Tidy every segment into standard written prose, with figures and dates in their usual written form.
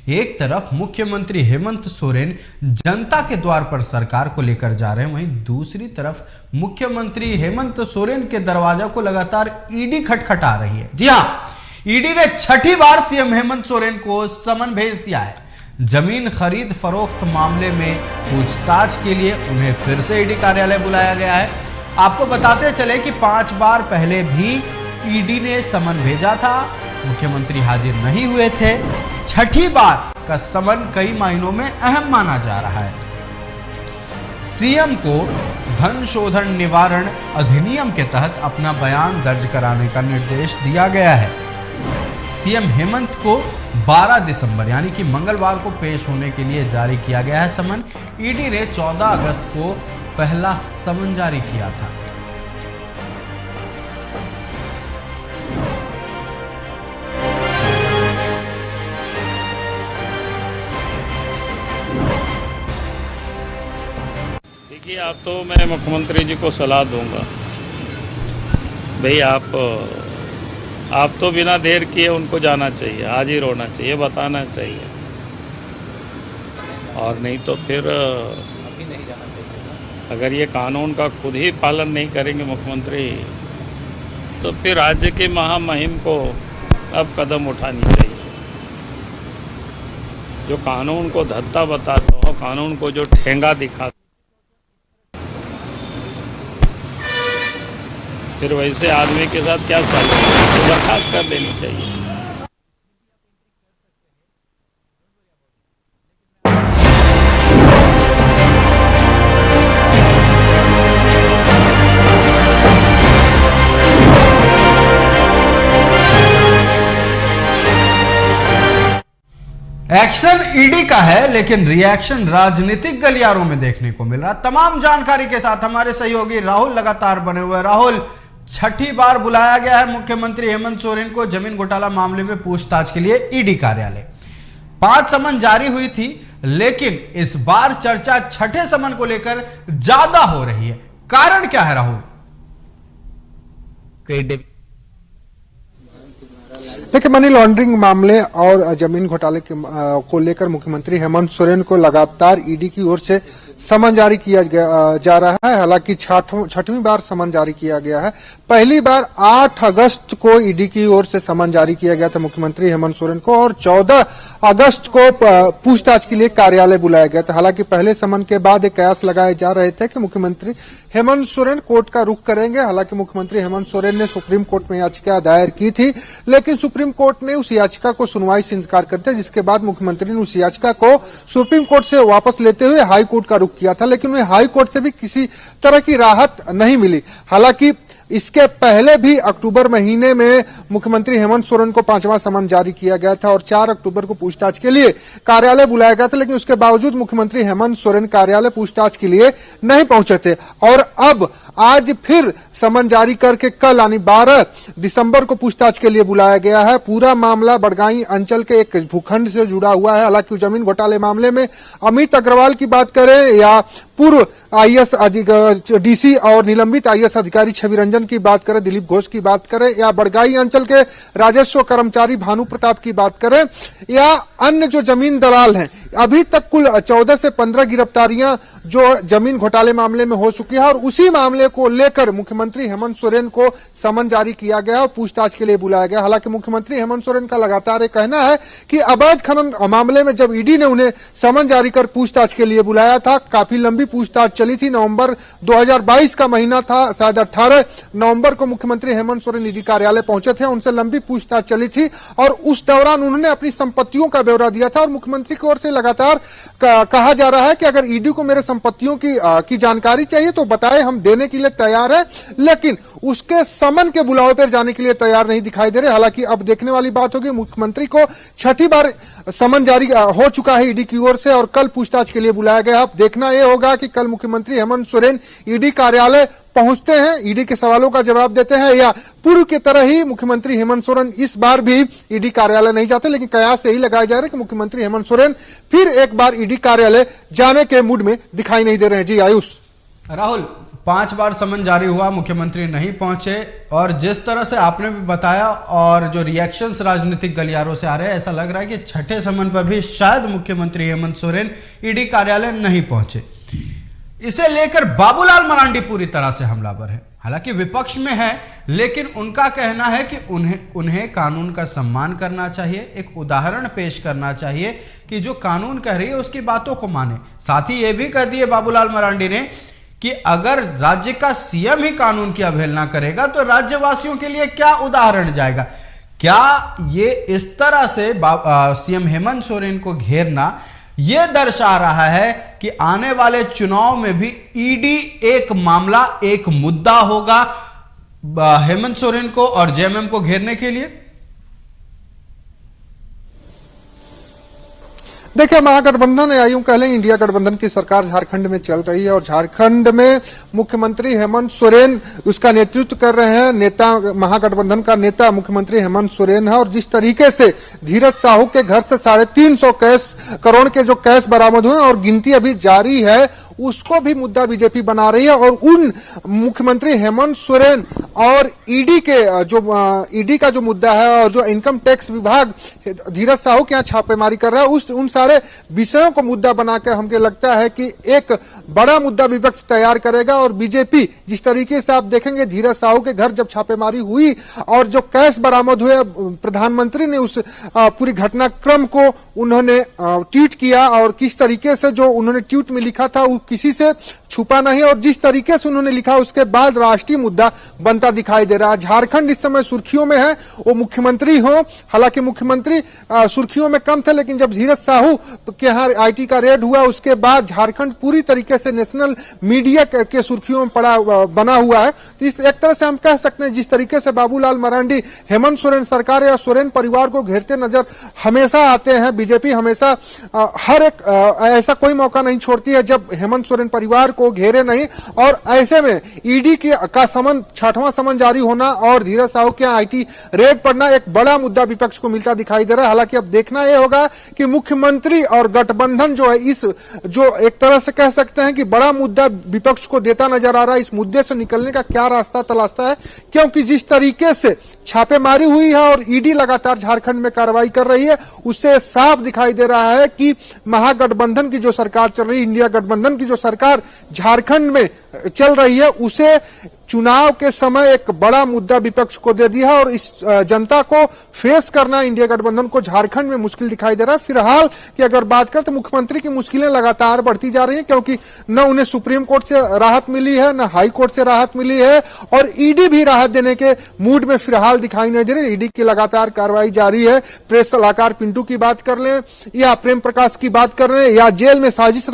एक तरफ मुख्यमंत्री हेमंत सोरेन जनता के द्वार पर सरकार को लेकर जा रहे हैं, वहीं दूसरी तरफ मुख्यमंत्री हेमंत सोरेन के दरवाजा को लगातार ईडी खटखटा रही है। जी हां, ईडी ने छठी बार सीएम हेमंत सोरेन को समन भेज दिया है। जमीन खरीद फरोख्त मामले में पूछताछ के लिए उन्हें फिर से ईडी कार्यालय बुलाया गया है। आपको बताते चले कि 5 बार पहले भी ईडी ने समन भेजा था, मुख्यमंत्री हाजिर नहीं हुए थे। छठी बार का समन कई मायनों में अहम माना जा रहा है। सीएम को धन शोधन निवारण अधिनियम के तहत अपना बयान दर्ज कराने का निर्देश दिया गया है। सीएम हेमंत को 12 दिसंबर यानी कि मंगलवार को पेश होने के लिए जारी किया गया है समन। ईडी ने 14 अगस्त को पहला समन जारी किया था। देखिए, आप तो मैं मुख्यमंत्री जी को सलाह दूंगा, भाई आप तो बिना देर किए उनको जाना चाहिए, हाजिर होना चाहिए, बताना चाहिए, और नहीं तो फिर अभी नहीं जाना चाहिए। अगर ये कानून का खुद ही पालन नहीं करेंगे मुख्यमंत्री, तो फिर राज्य के महामहिम को अब कदम उठानी चाहिए। जो कानून को धत्ता बताते हो, कानून को जो ठेंगा दिखाते, फिर वैसे आदमी के साथ क्या चलेगा, तो बर्खास्त कर देनी चाहिए। एक्शन ईडी का है, लेकिन रिएक्शन राजनीतिक गलियारों में देखने को मिल रहा। तमाम जानकारी के साथ हमारे सहयोगी राहुल लगातार बने हुए हैं। राहुल, छठी बार बुलाया गया है मुख्यमंत्री हेमंत सोरेन को जमीन घोटाला मामले में पूछताछ के लिए ईडी कार्यालय। 5 समन जारी हुई थी, लेकिन इस बार चर्चा छठे समन को लेकर ज्यादा हो रही है। कारण क्या है राहुल? देखिए, मनी लॉन्ड्रिंग मामले और जमीन घोटाले को लेकर मुख्यमंत्री हेमंत सोरेन को लगातार ईडी की ओर से समन जारी किया जा रहा है। हालांकि छठवीं बार समन जारी किया गया है। पहली बार 8 अगस्त को ईडी की ओर से समन जारी किया गया था मुख्यमंत्री हेमंत सोरेन को, और 14 अगस्त को पूछताछ के लिए कार्यालय बुलाया गया था। हालांकि पहले समन के बाद एक कयास लगाए जा रहे थे कि मुख्यमंत्री हेमंत सोरेन कोर्ट का रुख करेंगे। हालांकि मुख्यमंत्री हेमंत सोरेन ने सुप्रीम कोर्ट में याचिका दायर की थी, लेकिन सुप्रीम कोर्ट ने उस याचिका को सुनवाई से इंकार कर दिया, जिसके बाद मुख्यमंत्री ने उस याचिका को सुप्रीम कोर्ट से वापस लेते हुए हाई कोर्ट का रुख किया था, लेकिन उन्हें हाई कोर्ट से भी किसी तरह की राहत नहीं मिली। हालांकि इसके पहले भी अक्टूबर महीने में मुख्यमंत्री हेमंत सोरेन को 5वां समन जारी किया गया था और 4 अक्टूबर को पूछताछ के लिए कार्यालय बुलाया गया था, लेकिन उसके बावजूद मुख्यमंत्री हेमंत सोरेन कार्यालय पूछताछ के लिए नहीं पहुंचे थे। और अब आज फिर समन जारी करके कल यानी 12 दिसंबर को पूछताछ के लिए बुलाया गया है। पूरा मामला बड़गाई अंचल के एक भूखंड से जुड़ा हुआ है। हालांकि जमीन घोटाले मामले में अमित अग्रवाल की बात करें या पूर्व आईएएस डीसी और निलंबित आईएएस अधिकारी छवि रंजन की बात करें, दिलीप घोष की बात करें, या बड़गाई अंचल के राजस्व कर्मचारी भानु प्रताप की बात करें, या अन्य जो जमीन दलाल हैं, अभी तक कुल 14 से 15 गिरफ्तारियां जो जमीन घोटाले मामले में हो चुकी है। और उसी मामले को लेकर मुख्यमंत्री हेमंत सोरेन को समन जारी किया गया और पूछताछ के लिए बुलाया गया। हालांकि मुख्यमंत्री हेमंत सोरेन का लगातार कहना है कि अवैध खनन मामले में जब ईडी ने उन्हें समन जारी कर पूछताछ के लिए बुलाया था, काफी लंबी पूछताछ चली थी। नवंबर 2022 का महीना था, शायद 18 नवंबर को मुख्यमंत्री हेमंत सोरेन ईडी कार्यालय पहुंचे थे, उनसे लंबी पूछताछ चली थी और उस दौरान उन्होंने अपनी संपत्तियों का ब्यौरा दिया था। और मुख्यमंत्री की ओर से लगातार कहा जा रहा है कि अगर ईडी को मेरे संपत्तियों की जानकारी चाहिए तो बताए, हम देने के लिए तैयार है, लेकिन उसके समन के बुलावे पर जाने के लिए तैयार नहीं दिखाई दे रहे। हालांकि अब देखने वाली बात होगी, मुख्यमंत्री को छठी बार समन जारी हो चुका है ईडी की ओर से और कल पूछताछ के लिए बुलाया गया। अब देखना यह होगा कि कल मुख्यमंत्री हेमंत सोरेन ईडी कार्यालय पहुंचते हैं, ईडी के सवालों का जवाब देते हैं, या पूर्व की तरह ही मुख्यमंत्री हेमंत सोरेन इस बार भी ईडी कार्यालय नहीं जाते। लेकिन कयास यही लगाया जा रहा है कि मुख्यमंत्री हेमंत सोरेन फिर एक बार ईडी कार्यालय जाने के मूड में दिखाई नहीं दे रहे हैं। जी आयुष। राहुल, 5 बार समन जारी हुआ, मुख्यमंत्री नहीं पहुंचे और जिस तरह से आपने भी बताया और जो रिएक्शंस राजनीतिक गलियारों से आ रहे हैं, ऐसा लग रहा है कि छठे समन पर भी शायद मुख्यमंत्री हेमंत सोरेन ईडी कार्यालय नहीं पहुंचे। इसे लेकर बाबूलाल मरांडी पूरी तरह से हमलावर है। हालांकि विपक्ष में है, लेकिन उनका कहना है कि उन्हें कानून का सम्मान करना चाहिए, एक उदाहरण पेश करना चाहिए कि जो कानून कह रही है उसकी बातों को माने। साथ ही यह भी कह दिए बाबूलाल मरांडी ने कि अगर राज्य का सीएम ही कानून की अवहेलना करेगा तो राज्यवासियों के लिए क्या उदाहरण जाएगा। क्या ये इस तरह से सीएम हेमंत सोरेन को घेरना ये दर्शा रहा है कि आने वाले चुनाव में भी ईडी एक मामला, एक मुद्दा होगा हेमंत सोरेन को और जेएमएम को घेरने के लिए? देखिए, महागठबंधन या यूं कह लें इंडिया गठबंधन की सरकार झारखंड में चल रही है और झारखंड में मुख्यमंत्री हेमंत सोरेन उसका नेतृत्व कर रहे हैं। नेता, महागठबंधन का नेता मुख्यमंत्री हेमंत सोरेन है और जिस तरीके से धीरज साहू के घर से 350 करोड़ के जो कैश बरामद हुए और गिनती अभी जारी है, उसको भी मुद्दा बीजेपी बना रही है। और उन मुख्यमंत्री हेमंत सोरेन और ईडी का जो मुद्दा है और जो इनकम टैक्स विभाग धीरज साहू के यहाँ छापेमारी कर रहा है, उन सारे विषयों को मुद्दा बनाकर हमको लगता है कि एक बड़ा मुद्दा विपक्ष तैयार करेगा। और बीजेपी जिस तरीके से आप देखेंगे, धीरज साहू के घर जब छापेमारी हुई और जो कैश बरामद हुए, प्रधानमंत्री ने उस पूरी घटनाक्रम को उन्होंने ट्वीट किया और किस तरीके से जो उन्होंने ट्वीट में लिखा था वो किसी से छुपा नहीं और जिस तरीके से उन्होंने लिखा उसके बाद राष्ट्रीय मुद्दा बनता दिखाई दे रहा है। झारखंड इस समय सुर्खियों में है, वो मुख्यमंत्री हो, हालांकि मुख्यमंत्री सुर्खियों में कम थे, लेकिन जब धीरज साहू के यहाँ आईटी का रेड हुआ उसके बाद झारखंड पूरी तरीके से नेशनल मीडिया के सुर्खियों में बना हुआ है। तो इस एक तरह से हम कह सकते हैं जिस तरीके से बाबूलाल मरांडी हेमंत सोरेन सरकार या सोरेन परिवार को घेरते नजर हमेशा आते हैं, बीजेपी हमेशा हर एक ऐसा कोई मौका नहीं छोड़ती है जब हेमंत सोरेन परिवार को घेरे नहीं। और ऐसे में ईडी का समन, 6वां समन जारी होना और धीरज साहू के आईटी रेड पड़ना एक बड़ा मुद्दा विपक्ष को मिलता दिखाई दे रहा है। हालांकि अब देखना यह होगा कि मुख्यमंत्री और गठबंधन जो है, इस जो एक तरह से कह सकते हैं कि बड़ा मुद्दा विपक्ष को देता नजर आ रहा है, इस मुद्दे से निकलने का क्या रास्ता तलाशता है। क्योंकि जिस तरीके से छापेमारी हुई है और ईडी लगातार झारखंड में कार्रवाई कर रही है, उससे साफ दिखाई दे रहा है कि महागठबंधन की जो सरकार चल रही है, इंडिया गठबंधन की जो सरकार झारखंड में चल रही है, उसे चुनाव के समय एक बड़ा मुद्दा विपक्ष को दे दिया और इस जनता को फेस करना इंडिया गठबंधन को झारखंड में मुश्किल दिखाई दे रहा है। फिलहाल की अगर बात करें तो मुख्यमंत्री की मुश्किलें लगातार बढ़ती जा रही हैं, क्योंकि न उन्हें सुप्रीम कोर्ट से राहत मिली है, न हाई कोर्ट से राहत मिली है और ईडी भी राहत देने के मूड में फिलहाल दिखाई नहीं दे रही। ईडी की लगातार कार्रवाई जारी है। प्रेस सलाहकार पिंटू की बात कर लें या प्रेम प्रकाश की बात कर रहे हैं या जेल में साजिश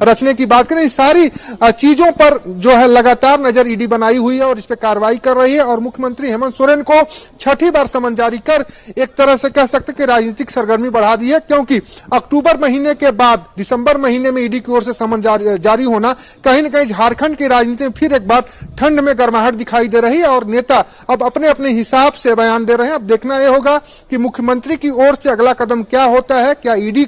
रचने की बात करें, सारी चीजों पर जो है लगातार नजर ईडी बनाई हुई है और इस पे कार्रवाई कर रही है। और मुख्यमंत्री हेमंत सोरेन को 6ठी बार समन जारी कर एक तरह से कह सकते कि राजनीतिक सरगर्मी बढ़ा दी है, क्योंकि अक्टूबर महीने के बाद दिसंबर महीने में ईडी की ओर से समन जारी होना कहीं न कहीं झारखंड की राजनीति में फिर एक बार ठंड में गर्माहट दिखाई दे रही है और नेता अब अपने अपने हिसाब से बयान दे रहे हैं। अब देखना यह होगा कि मुख्यमंत्री की ओर से अगला कदम क्या होता है, क्या ईडी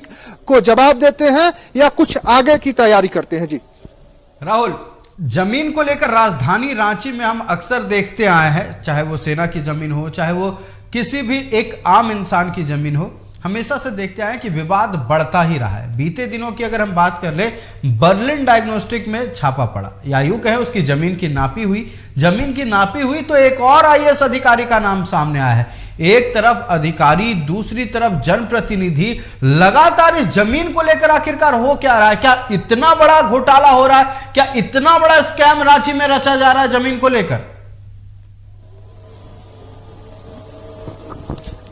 को जवाब देते हैं या कुछ आगे की तैयारी करते हैं। जी राहुल, जमीन को लेकर राजधानी रांची में हम अक्सर देखते आए हैं, चाहे वो सेना की जमीन हो, चाहे वो किसी भी एक आम इंसान की जमीन हो, हमेशा से देखते आए कि विवाद बढ़ता ही रहा है। बीते दिनों की अगर हम बात कर ले, बर्लिन डायग्नोस्टिक में छापा पड़ा या यूं कहें उसकी जमीन की नापी हुई तो एक और आईएएस अधिकारी का नाम सामने आया है। एक तरफ अधिकारी, दूसरी तरफ जनप्रतिनिधि, लगातार इस जमीन को लेकर आखिरकार हो क्या रहा है? क्या इतना बड़ा घोटाला हो रहा है? क्या इतना बड़ा स्कैम रांची में रचा जा रहा है जमीन को लेकर?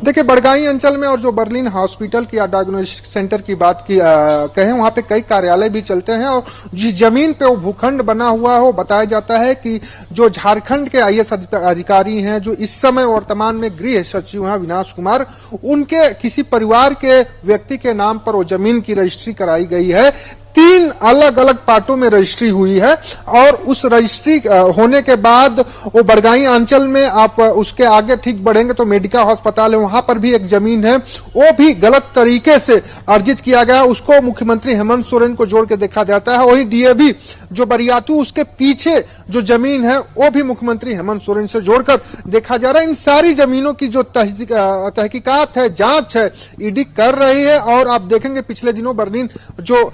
देखिए, बड़गाई अंचल में और जो बर्लिन हॉस्पिटल की या डायग्नोस्टिक सेंटर की बात की कहें, वहां पे कई कार्यालय भी चलते हैं और जिस जमीन पे वो भूखंड बना हुआ हो, बताया जाता है कि जो झारखंड के आईएएस अधिकारी हैं, जो इस समय वर्तमान में गृह सचिव हैं अविनाश कुमार, उनके किसी परिवार के व्यक्ति के नाम पर वो जमीन की रजिस्ट्री कराई गई है। 3 अलग अलग पार्टों में रजिस्ट्री हुई है और उस रजिस्ट्री होने के बाद वो बड़गाई अंचल में आप उसके आगे ठीक बढ़ेंगे तो मेडिका अस्पताल है, वहां पर भी एक जमीन है, वो भी गलत तरीके से अर्जित किया गया, उसको मुख्यमंत्री हेमंत सोरेन को जोड़ के देखा जाता है। वही डीएवी जो बरियातू उसके पीछे जो जमीन है वो भी मुख्यमंत्री हेमंत सोरेन से जोड़कर देखा जा रहा है। इन सारी जमीनों की जो तहकीकात है, जांच है, ईडी कर रही है। और आप देखेंगे पिछले दिनों बर्लिन जो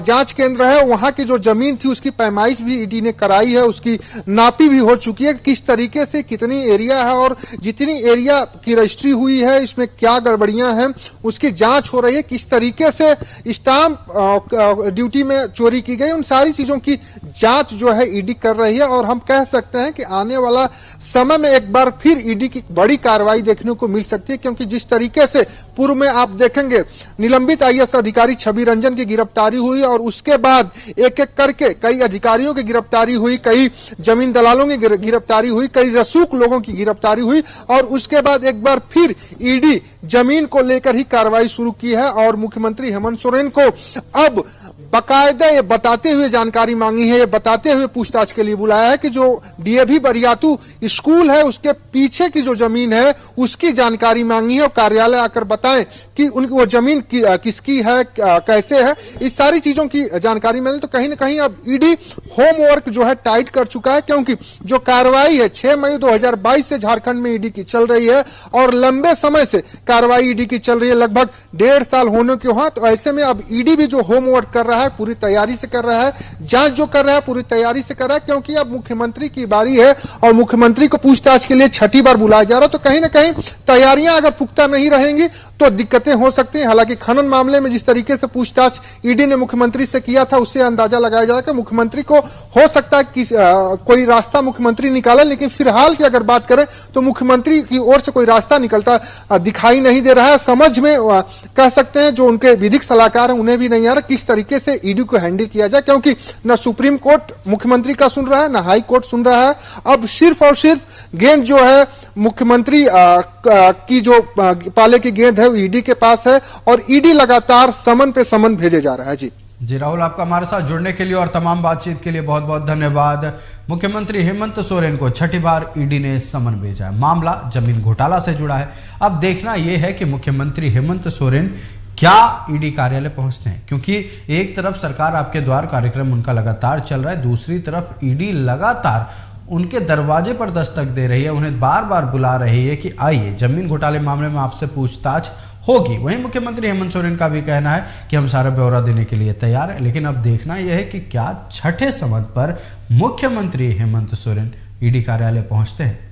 जांच केंद्र है वहां की जो जमीन थी उसकी पैमाइश भी ईडी ने कराई है, उसकी नापी भी हो चुकी है, किस तरीके से कितनी एरिया है और जितनी एरिया की रजिस्ट्री हुई है इसमें क्या गड़बड़ियां हैं उसकी जांच हो रही है, किस तरीके से स्टाम्प ड्यूटी में चोरी की गई, उन सारी चीजों की जांच जो है ईडी कर रही है। और हम कह सकते हैं कि आने वाला समय में एक बार फिर ईडी की बड़ी कार्रवाई देखने को मिल सकती है, क्योंकि जिस तरीके से पूर्व में आप देखेंगे निलंबित आईएएस अधिकारी छवि रंजन की गिरफ्तारी हुई और उसके बाद एक एक करके कई अधिकारियों की गिरफ्तारी हुई, कई जमीन दलालों की गिरफ्तारी हुई, कई रसूख लोगों की गिरफ्तारी हुई और उसके बाद एक बार फिर ईडी जमीन को लेकर ही कार्रवाई शुरू की है। और मुख्यमंत्री हेमंत सोरेन को अब बकायदा ये बताते हुए जानकारी मांगी है, ये बताते हुए पूछताछ के लिए बुलाया है कि जो डीएवी बरियातू स्कूल है उसके पीछे की जो जमीन है उसकी जानकारी मांगी है और कार्यालय आकर बताएं कि उनकी वो जमीन किसकी है, कैसे है, इस सारी चीजों की जानकारी मिले। तो कहीं ना कहीं अब ईडी होमवर्क जो है टाइट कर चुका है, क्योंकि जो कार्रवाई है 6 मई 2022 से झारखंड में ईडी की चल रही है और लंबे समय से कार्रवाई ईडी की चल रही है, लगभग 1.5 साल होने के हुआ। तो ऐसे में अब ईडी भी जो होमवर्क कर रहा है पूरी तैयारी से कर रहा है, जांच जो कर रहा है पूरी तैयारी से कर रहा है, क्योंकि अब मुख्यमंत्री की बारी है और मुख्यमंत्री को पूछताछ के लिए 6ठी बार बुलाया जा रहा है। तो कहीं ना कहीं तैयारियां अगर पुख्ता नहीं रहेंगी तो दिक्कतें हो सकती हैं। हालांकि खनन मामले में जिस तरीके से पूछताछ ईडी ने मुख्यमंत्री से किया था उससे अंदाजा लगाया जा रहा है कि मुख्यमंत्री को हो सकता है कि कोई रास्ता मुख्यमंत्री निकाले, लेकिन फिलहाल की अगर बात करें तो मुख्यमंत्री की ओर से कोई रास्ता निकलता दिखाई नहीं दे रहा है। समझ में कह सकते हैं जो उनके विधिक सलाहकार हैं उन्हें भी नहीं आ रहा किस तरीके से ईडी को हैंडल किया जाए, क्योंकि न सुप्रीम कोर्ट मुख्यमंत्री का सुन रहा है न हाई कोर्ट सुन रहा है। अब सिर्फ और सिर्फ गेंद जो है मुख्यमंत्री की जो पाले की गेंद है वो ईडी के पास है और ईडी लगातार समन पे समन भेजे जा रहा है। जी राहुल, आपका हमारे साथ जुड़ने के लिए और तमाम बातचीत के लिए बहुत बहुत धन्यवाद। मुख्यमंत्री हेमंत सोरेन को 6ठी बार ईडी ने समन भेजा है, मामला जमीन घोटाला से जुड़ा है। अब देखना यह है कि मुख्यमंत्री हेमंत सोरेन क्या ईडी कार्यालय पहुंचते हैं, क्योंकि एक तरफ सरकार आपके द्वार कार्यक्रम उनका लगातार चल रहा है, दूसरी तरफ ईडी लगातार उनके दरवाजे पर दस्तक दे रही है, उन्हें बार बार बुला रही है कि आइए जमीन घोटाले मामले में आपसे पूछताछ होगी। वहीं मुख्यमंत्री हेमंत सोरेन का भी कहना है कि हम सारा ब्यौरा देने के लिए तैयार हैं, लेकिन अब देखना यह है कि क्या 6ठे समन पर मुख्यमंत्री हेमंत सोरेन ईडी कार्यालय पहुंचते हैं।